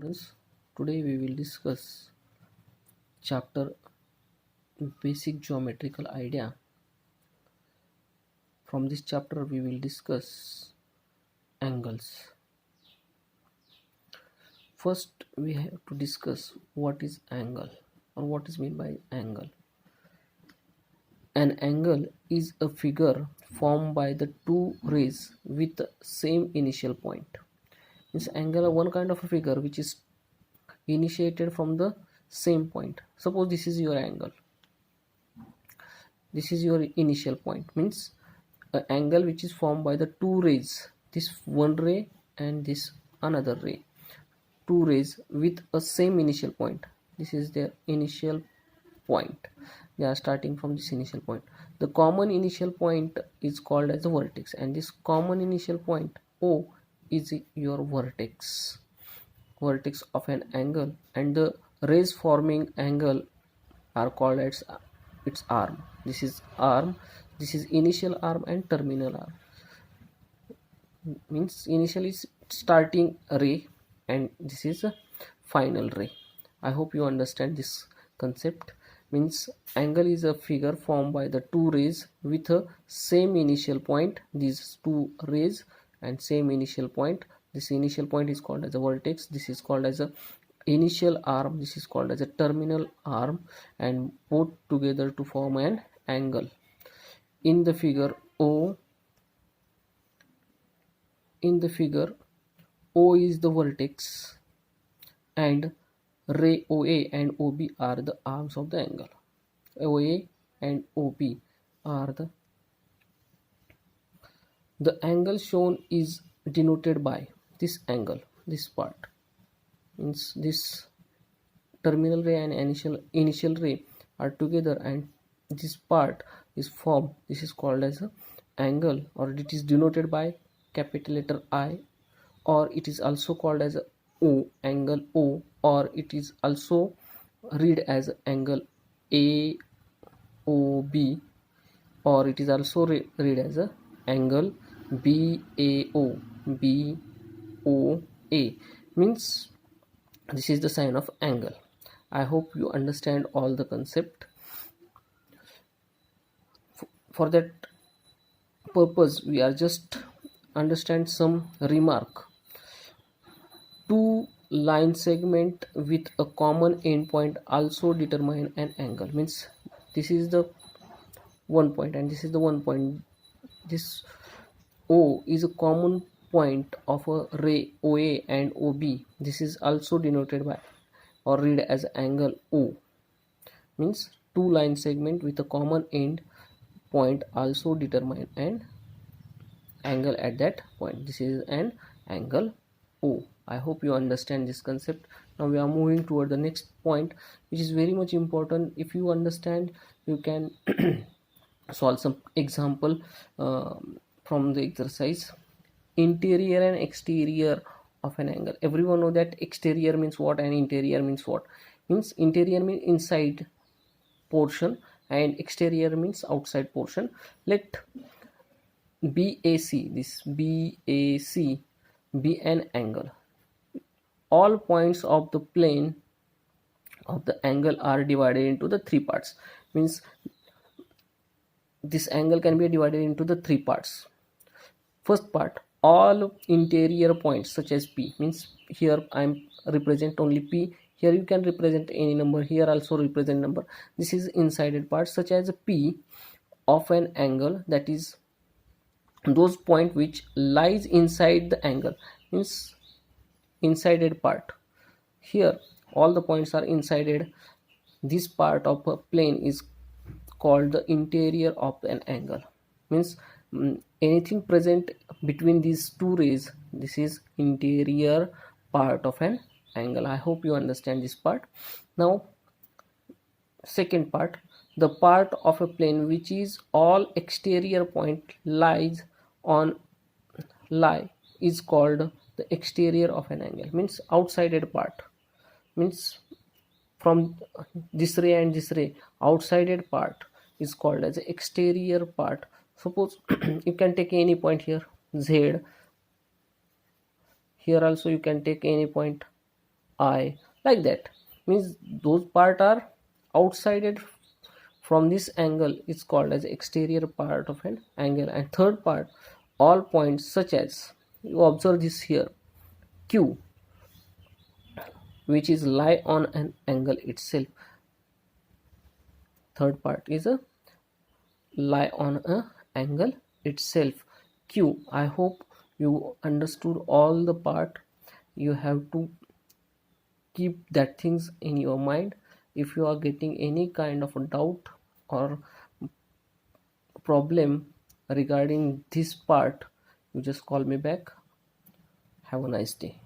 students. Today we will discuss chapter basic geometrical idea. From this chapter we will discuss angles. First we have to discuss what is angle or what is meant by angle. An angle is a figure formed by the two rays with the same initial point. This angle is one kind of a figure which is initiated from the same point. Suppose this is your angle, this is your initial point, means an angle which is formed by the two rays, this one ray and this another ray, two rays with a same initial point. This is their initial point. They are starting from this initial point. The common initial point is called as the vertex, and this common initial point O is your vertex of an angle, and the rays forming angle are called as its arm. This is arm, this is initial arm and terminal arm. Means initially starting ray and this is a final ray. I hope you understand this concept. Means angle is a figure formed by the two rays with a same initial point. These two rays and same initial point. This initial point is called as a vertex. This is called as a initial arm. This is called as a terminal arm, and both together to form an angle. In the figure O is the vertex and ray OA and OB are the arms of the angle. OA and OB are the angle shown is denoted by this angle. This part means this terminal ray and initial ray are together, and this part is formed. This is called as a angle, or it is denoted by capital letter I, or it is also called as a O, angle O, or it is also read as angle AOB, or it is also read as a angle BAO, BOA. Means this is the sign of angle. I hope you understand all the concept. For that purpose we are just understand some remark. Two line segment with a common endpoint also determine an angle. Means this is the one point and this is the one point. This O is a common point of a ray OA and OB. This is also denoted by or read as angle O. Means two line segment with a common end point also determine an angle at that point. This is an angle O. I hope you understand this concept. Now we are moving toward the next point, which is very much important. If you understand, you can solve some example from the exercise. Interior and exterior of an angle. Everyone know that exterior means what and interior means what. Means interior means inside portion and exterior means outside portion. Let BAC, this BAC be an angle. All points of the plane of the angle are divided into the three parts. Means this angle can be divided into the three parts. First part, all interior points such as P. Means here I am represent only P. Here you can represent any number. Here also represent number. This is insided part such as P of an angle, that is those point which lies inside the angle. Means insided part. Here all the points are insided. This part of a plane is called the interior of an angle. Means anything present between these two rays, this is interior part of an angle. I hope you understand this part. Now second part, the part of a plane which is all exterior point lies on is called the exterior of an angle. Means outsided part. Means from this ray and this ray, outsided part is called as the exterior part. Suppose you can take any point here, Z. Here also you can take any point eye, like that. Means those part are outside from this angle is called as exterior part of an angle. And third part, all points such as, you observe this here, q, which is lie on an angle itself. Third part is a lie on a angle itself, q. I hope you understood all the part. You have to keep that things in your mind. If you are getting any kind of a doubt or problem regarding this part, you just call me back. Have a nice day.